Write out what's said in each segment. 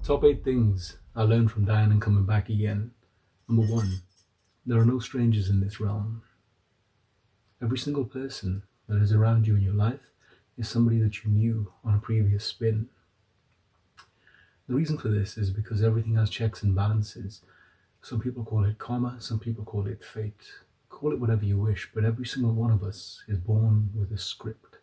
Top 8 things I learned from dying and coming back again. Number 1, there are no strangers in this realm. Every single person that is around you in your life is somebody that you knew on a previous spin. The reason for this is because everything has checks and balances. Some people call it karma, some people call it fate. Call it whatever you wish, but every single one of us is born with a script.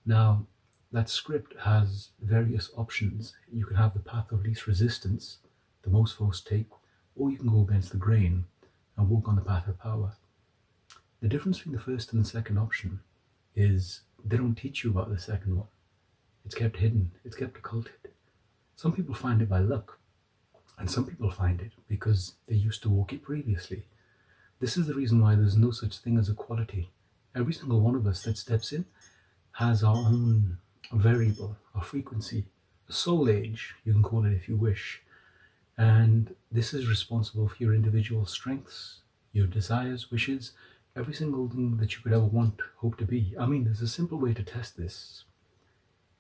Now, that script has various options. You can have the path of least resistance, the most folks take, or you can go against the grain and walk on the path of power. The difference between the first and the second option is they don't teach you about the second one. It's kept hidden, it's kept occulted. Some people find it by luck, and some people find it because they used to walk it previously. This is the reason why there's no such thing as equality. Every single one of us that steps in has our own variable, our frequency, a soul age, you can call it if you wish. And this is responsible for your individual strengths, your desires, wishes, every single thing that you could ever want, hope to be. I mean, there's a simple way to test this.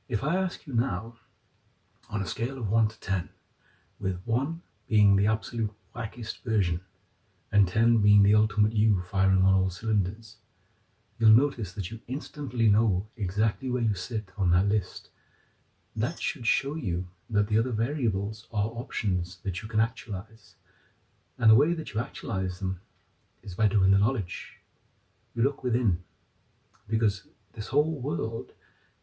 If I ask you now, on a scale of 1 to 10, with 1 being the absolute wackest version, and 10 being the ultimate you firing on all cylinders, you'll notice that you instantly know exactly where you sit on that list. That should show you that the other variables are options that you can actualize. And the way that you actualize them is by doing the knowledge. You look within, because this whole world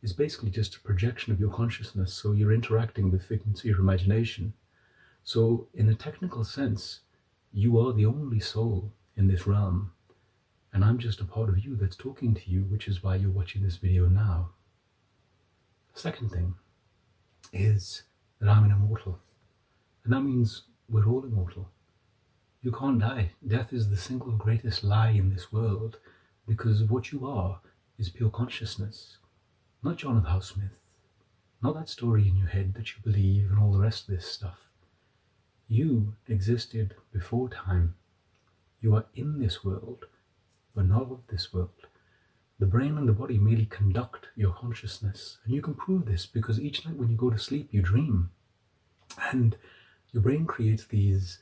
is basically just a projection of your consciousness, so you're interacting with figments of your imagination. So in a technical sense, you are the only soul in this realm, and I'm just a part of you that's talking to you, which is why you're watching this video now. Second thing is that I'm an immortal, and that means we're all immortal. You can't die. Death is the single greatest lie in this world, because what you are is pure consciousness. Not John of House Smith, not that story in your head that you believe and all the rest of this stuff. You existed before time. You are in this world, but not of this world. The brain and the body merely conduct your consciousness, and you can prove this because each night when you go to sleep you dream, and your brain creates these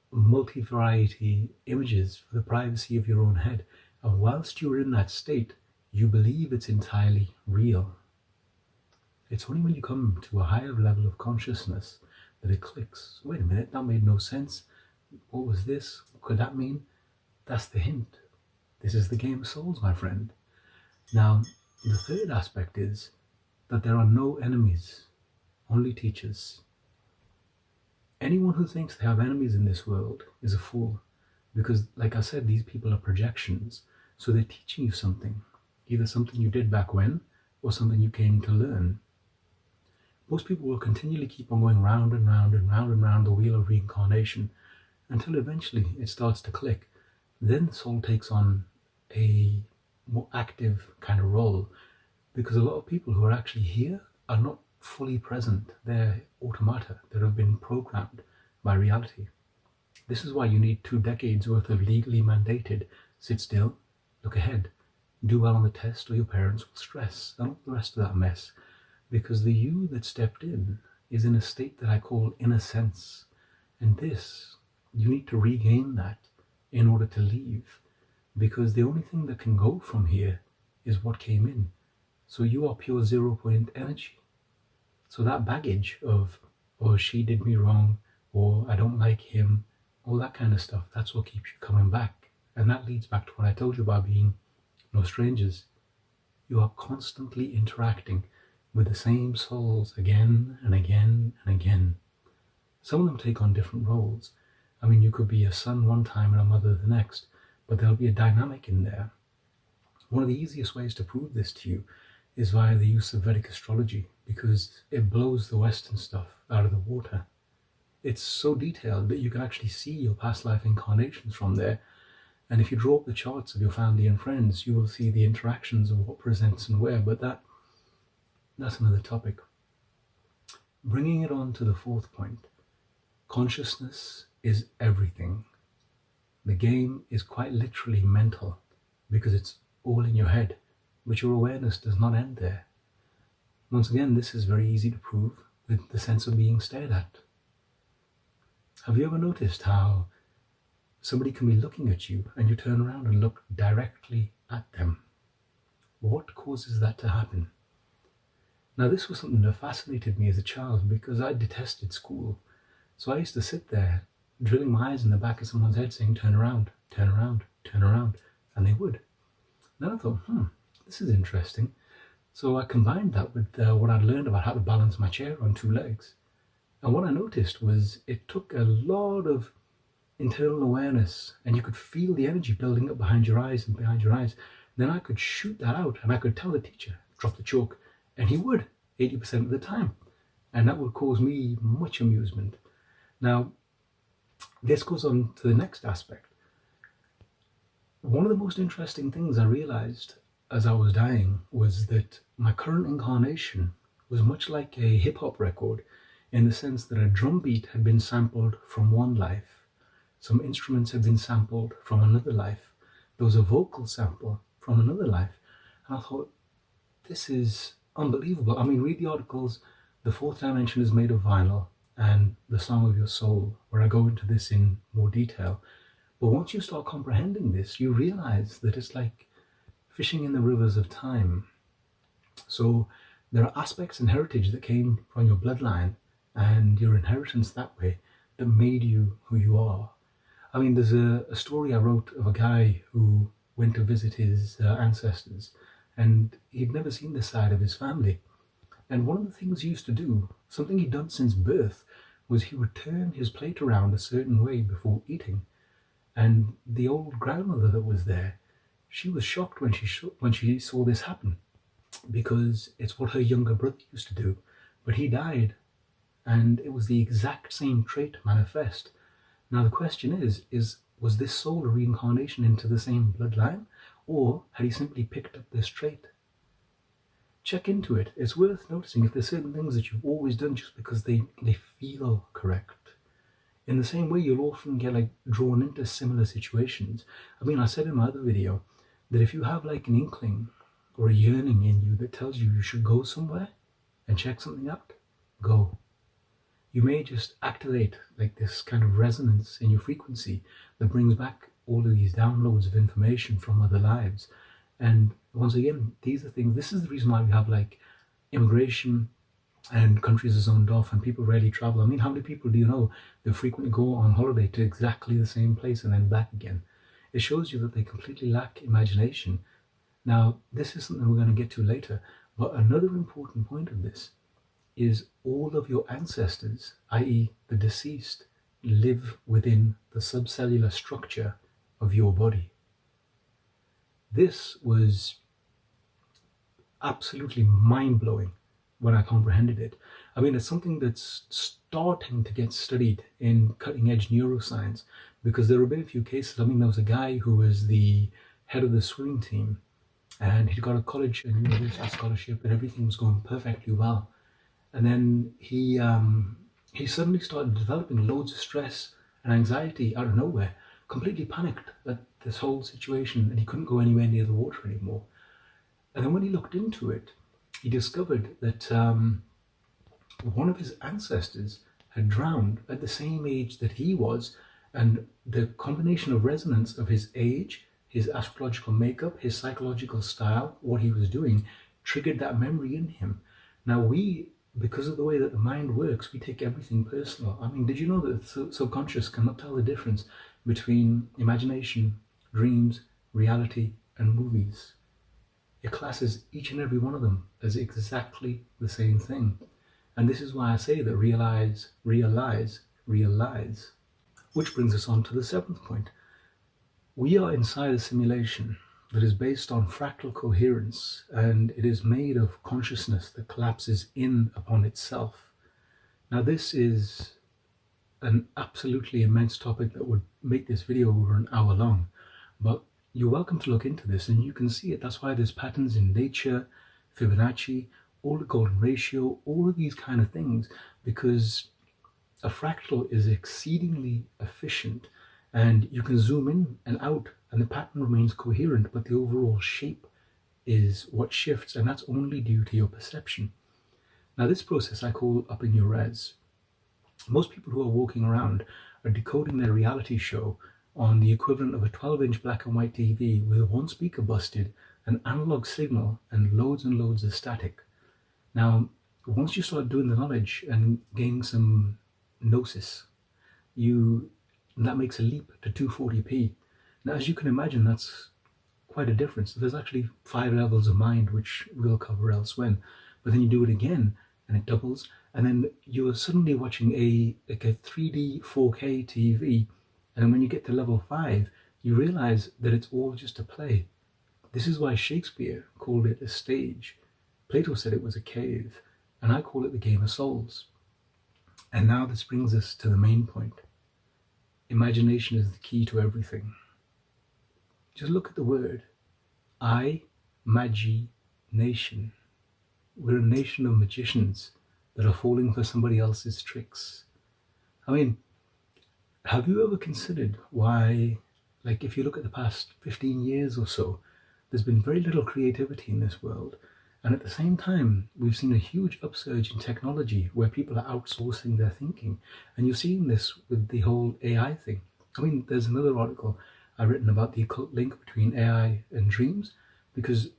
multi-variety images for the privacy of your own head, and whilst you're in that state you believe it's entirely real. It's only when you come to a higher level of consciousness that it clicks. Wait a minute, that made no sense. What was this? What could that mean? That's the hint. This is the game of souls, my friend. Now, the third aspect is that there are no enemies, only teachers. Anyone who thinks they have enemies in this world is a fool, because, like I said, these people are projections, so they're teaching you something, either something you did back when, or something you came to learn. Most people will continually keep on going round and round and round and round the wheel of reincarnation until eventually it starts to click. Then the soul takes on a more active kind of role, because a lot of people who are actually here are not fully present. They're automata that have been programmed by reality. This is why you need 2 decades worth of legally mandated sit still, look ahead, do well on the test or your parents will stress, and all the rest of that mess, because the you that stepped in is in a state that I call innocence, and this, you need to regain that in order to leave, because the only thing that can go from here is what came in. So you are pure 0-point energy. So that baggage of, oh, she did me wrong, or I don't like him, all that kind of stuff, that's what keeps you coming back. And that leads back to what I told you about being no strangers. You are constantly interacting with the same souls again and again and again. Some of them take on different roles. I mean, you could be a son one time and a mother the next, but there'll be a dynamic in there. One of the easiest ways to prove this to you is via the use of Vedic astrology, because it blows the Western stuff out of the water. It's so detailed that you can actually see your past life incarnations from there. And if you draw up the charts of your family and friends, you will see the interactions of what presents and where, but that's another topic. Bringing it on to the fourth point, consciousness is everything. The game is quite literally mental, because it's all in your head, but your awareness does not end there. Once again, this is very easy to prove with the sense of being stared at. Have you ever noticed how somebody can be looking at you and you turn around and look directly at them? What causes that to happen? Now, this was something that fascinated me as a child because I detested school. So I used to sit there drilling my eyes in the back of someone's head saying, turn around, turn around, turn around. And they would. Then I thought, this is interesting. So I combined that with what I'd learned about how to balance my chair on two legs. And what I noticed was it took a lot of internal awareness, and you could feel the energy building up behind your eyes and behind your eyes. Then I could shoot that out, and I could tell the teacher, drop the chalk, and he would 80% of the time. And that would cause me much amusement. Now, this goes on to the next aspect. One of the most interesting things I realized as I was dying was that my current incarnation was much like a hip-hop record, in the sense that a drum beat had been sampled from one life, some instruments had been sampled from another life, there was a vocal sample from another life, and I thought, this is unbelievable. I mean, read the articles, The Fourth Dimension is Made of Vinyl, and The Song of Your Soul, where I go into this in more detail. But once you start comprehending this, you realize that it's like fishing in the rivers of time. So there are aspects and heritage that came from your bloodline and your inheritance that way that made you who you are. I mean, there's a story I wrote of a guy who went to visit his ancestors, and he'd never seen this side of his family. And one of the things he used to do, something he'd done since birth, was he would turn his plate around a certain way before eating. And the old grandmother that was there, she was shocked when she saw this happen, because it's what her younger brother used to do. But he died, and it was the exact same trait manifest. Now the question is was this soul a reincarnation into the same bloodline, or had he simply picked up this trait? Check into it. It's worth noticing if there's certain things that you've always done just because they feel correct. In the same way, you'll often get drawn into similar situations. I mean, I said in my other video that if you have an inkling or a yearning in you that tells you should go somewhere and check something out, go. You may just activate this kind of resonance in your frequency that brings back all of these downloads of information from other lives. And once again, these are things, this is the reason why we have immigration and countries are zoned off and people rarely travel. I mean, how many people do you know that frequently go on holiday to exactly the same place and then back again? It shows you that they completely lack imagination. Now, this is something we're going to get to later, but another important point of this is all of your ancestors, i.e. the deceased, live within the subcellular structure of your body. This was absolutely mind-blowing when I comprehended it. I mean, it's something that's starting to get studied in cutting-edge neuroscience, because there have been a few cases. I mean, there was a guy who was the head of the swimming team, and he'd got a college and university scholarship, and everything was going perfectly well. And then he suddenly started developing loads of stress and anxiety out of nowhere, completely panicked at this whole situation, and he couldn't go anywhere near the water anymore. And then when he looked into it, he discovered that one of his ancestors had drowned at the same age that he was, and the combination of resonance of his age, his astrological makeup, his psychological style, what he was doing, triggered that memory in him. Now we, because of the way that the mind works, we take everything personal. I mean, did you know that the subconscious cannot tell the difference between imagination, dreams, reality, and movies? It classes each and every one of them as exactly the same thing. And this is why I say that realize, realize, realize. Which brings us on to the seventh point. We are inside a simulation that is based on fractal coherence, and it is made of consciousness that collapses in upon itself. Now, this is an absolutely immense topic that would make this video over an hour long, but you're welcome to look into this and you can see it. That's why there's patterns in nature, Fibonacci, all the golden ratio, all of these kind of things, because a fractal is exceedingly efficient, and you can zoom in and out and the pattern remains coherent, but the overall shape is what shifts, and that's only due to your perception. Now, this process I call upping your res. Most people who are walking around are decoding their reality show on the equivalent of a 12-inch black and white TV with one speaker busted, an analog signal, and loads of static. Now, once you start doing the knowledge and gaining some gnosis, that makes a leap to 240p. Now, as you can imagine, that's quite a difference. There's actually 5 levels of mind, which we'll cover elsewhere. But then you do it again, and it doubles, and then you're suddenly watching a 3D 4K TV, and then when you get to level 5, you realize that it's all just a play. This is why Shakespeare called it a stage. Plato said it was a cave, and I call it the game of souls. And now this brings us to the main point. Imagination is the key to everything. Just look at the word. I-magi-nation. We're a nation of magicians that are falling for somebody else's tricks. I mean, have you ever considered why, like if you look at the past 15 years or so, there's been very little creativity in this world. And at the same time, we've seen a huge upsurge in technology where people are outsourcing their thinking. And you're seeing this with the whole AI thing. I mean, there's another article I've written about the occult link between AI and dreams, because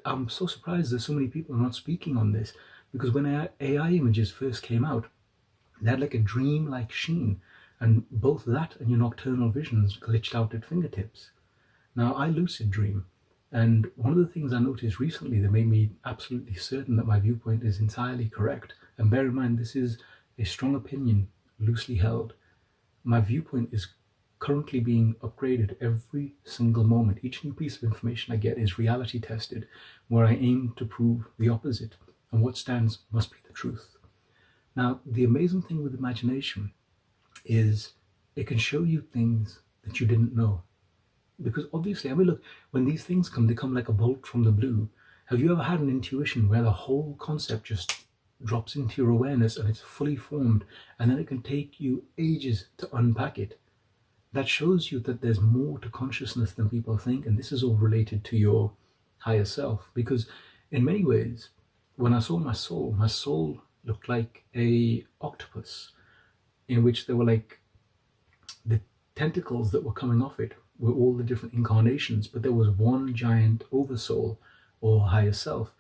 I'm so surprised that so many people are not speaking on this, because when AI images first came out, they had like a dream-like sheen, and both that and your nocturnal visions glitched out at fingertips. Now, I lucid dream, and one of the things I noticed recently that made me absolutely certain that my viewpoint is entirely correct, and bear in mind this is a strong opinion, loosely held, my viewpoint is currently being upgraded every single moment. Each new piece of information I get is reality tested, where I aim to prove the opposite, and what stands must be the truth. Now, the amazing thing with imagination is it can show you things that you didn't know. Because obviously, I mean, look, when these things come, they come like a bolt from the blue. Have you ever had an intuition where the whole concept just drops into your awareness and it's fully formed, and then it can take you ages to unpack it? That shows you that there's more to consciousness than people think, and this is all related to your higher self. Because in many ways, when I saw my soul looked like a octopus, in which there were like the tentacles that were coming off it were all the different incarnations, but there was one giant oversoul or higher self.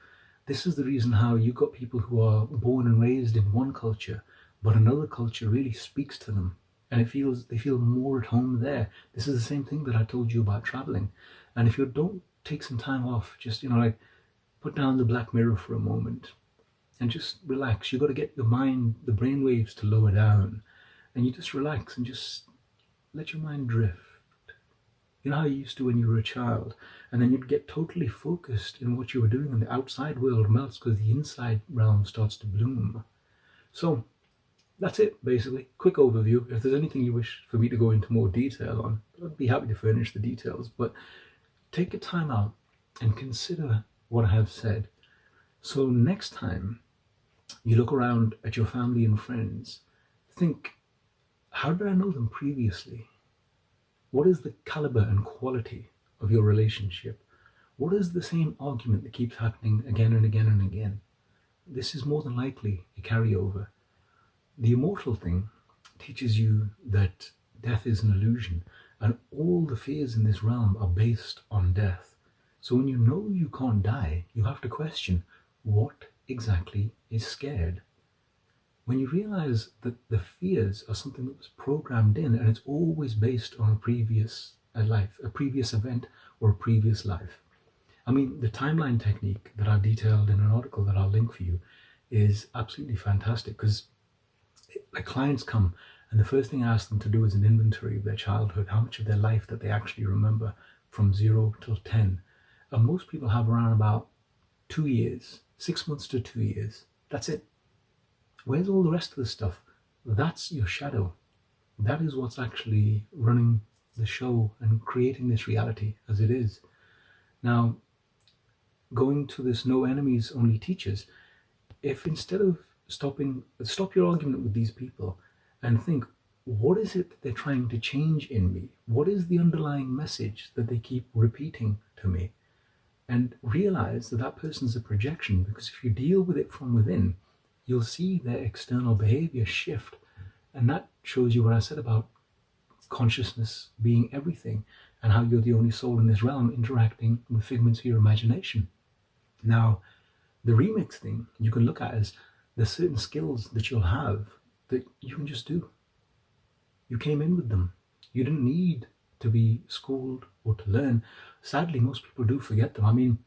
This is the reason how you got people who are born and raised in one culture, but another culture really speaks to them, and they feel more at home there. This is the same thing that I told you about traveling. And if you don't take some time off, just like put down the Black Mirror for a moment and just relax. You got to get your mind, the brain waves, to lower down, and you just relax and just let your mind drift. You know how you used to when you were a child, and then you'd get totally focused in what you were doing, and the outside world melts because the inside realm starts to bloom. So that's it, basically. Quick overview. If there's anything you wish for me to go into more detail on, I'd be happy to furnish the details, but take a time out and consider what I have said. So next time you look around at your family and friends, think, how did I know them previously? What is the caliber and quality of your relationship? What is the same argument that keeps happening again and again and again? This is more than likely a carryover. The immortal thing teaches you that death is an illusion, and all the fears in this realm are based on death. So when you know you can't die, you have to question, what exactly is scared? When you realize that the fears are something that was programmed in, and it's always based on a previous life, a previous event, or a previous life. I mean, the timeline technique that I've detailed in an article that I'll link for you is absolutely fantastic, because like clients come and the first thing I ask them to do is an inventory of their childhood, how much of their life that they actually remember from 0 till 10. And most people have around about 2 years, 6 months to 2 years. That's it. Where's all the rest of the stuff? That's your shadow. That is what's actually running the show and creating this reality as it is. Now, going to this no enemies, only teachers, if instead of stop your argument with these people and think, what is it that they're trying to change in me? What is the underlying message that they keep repeating to me? And realize that that person's a projection, because if you deal with it from within, you'll see their external behavior shift. And that shows you what I said about consciousness being everything and how you're the only soul in this realm interacting with figments of your imagination. Now, the remix thing you can look at as there's certain skills that you'll have that you can just do. You came in with them. You didn't need to be schooled or to learn. Sadly, most people do forget them. I mean,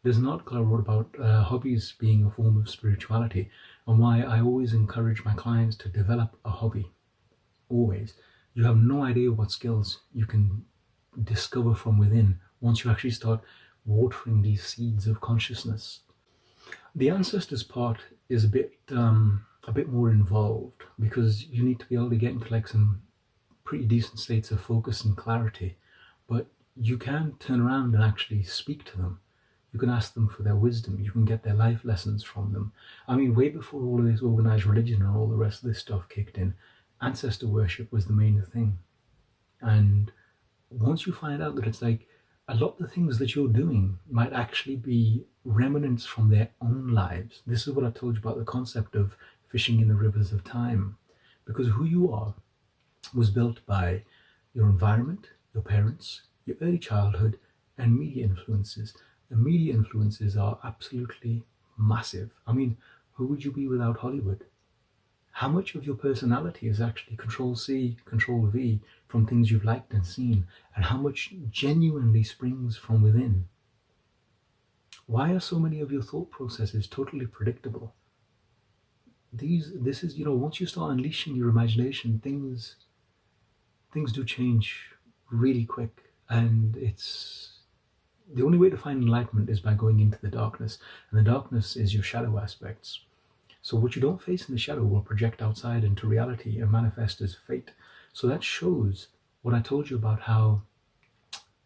there's an article I wrote about hobbies being a form of spirituality and why I always encourage my clients to develop a hobby. Always. You have no idea what skills you can discover from within once you actually start watering these seeds of consciousness. The ancestors part is a bit more involved because you need to be able to get into like some pretty decent states of focus and clarity, but you can turn around and actually speak to them. You can ask them for their wisdom. You can get their life lessons from them. I mean, way before all of this organized religion and all the rest of this stuff kicked in, ancestor worship was the main thing. And once you find out that it's like a lot of the things that you're doing might actually be remnants from their own lives. This is what I told you about the concept of fishing in the rivers of time. Because who you are was built by your environment, your parents, your early childhood, and media influences. The media influences are absolutely massive. I mean, who would you be without Hollywood? How much of your personality is actually Control C, Control V from things you've liked and seen, and how much genuinely springs from within? Why are so many of your thought processes totally predictable? This is, once you start unleashing your imagination, things do change really quick, and it's the only way to find enlightenment is by going into the darkness, and the darkness is your shadow aspects. So what you don't face in the shadow will project outside into reality and manifest as fate. So that shows what I told you about how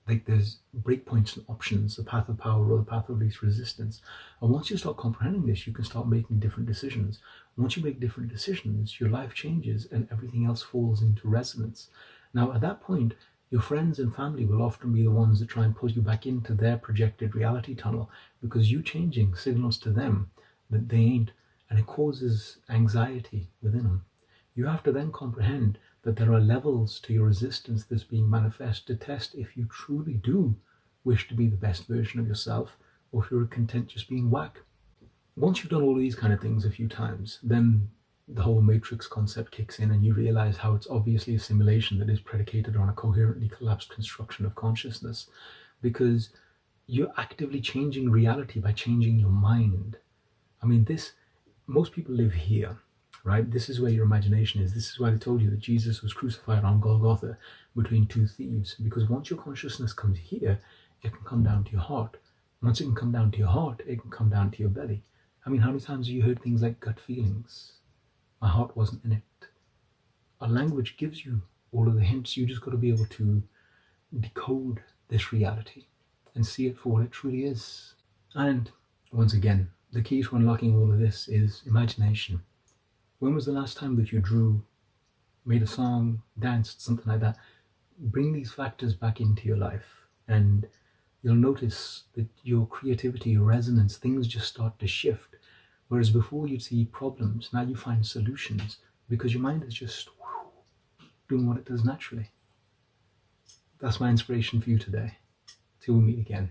like there's breakpoints and options, the path of power or the path of least resistance. And once you start comprehending this, you can start making different decisions. Once you make different decisions, your life changes and everything else falls into resonance. Now, at that point, your friends and family will often be the ones that try and pull you back into their projected reality tunnel because you changing signals to them that they ain't, and it causes anxiety within them. You have to then comprehend that there are levels to your resistance that's being manifest to test if you truly do wish to be the best version of yourself or if you're content just being whack. Once you've done all of these kind of things a few times, then the whole matrix concept kicks in and you realize how it's obviously a simulation that is predicated on a coherently collapsed construction of consciousness, because you're actively changing reality by changing your mind. I mean, most people live here, right? This is where your imagination is. This is why they told you that Jesus was crucified on Golgotha between two thieves, because once your consciousness comes here, it can come down to your heart. Once it can come down to your heart, it can come down to your belly. I mean, how many times have you heard things like gut feelings? My heart wasn't in it. A language gives you all of the hints. You just got to be able to decode this reality and see it for what it truly is. And once again, the key to unlocking all of this is imagination. When was the last time that you drew, made a song, danced, something like that? Bring these factors back into your life and you'll notice that your creativity, your resonance, things just start to shift. Whereas before you'd see problems, now you find solutions because your mind is just doing what it does naturally. That's my inspiration for you today. Till we meet again.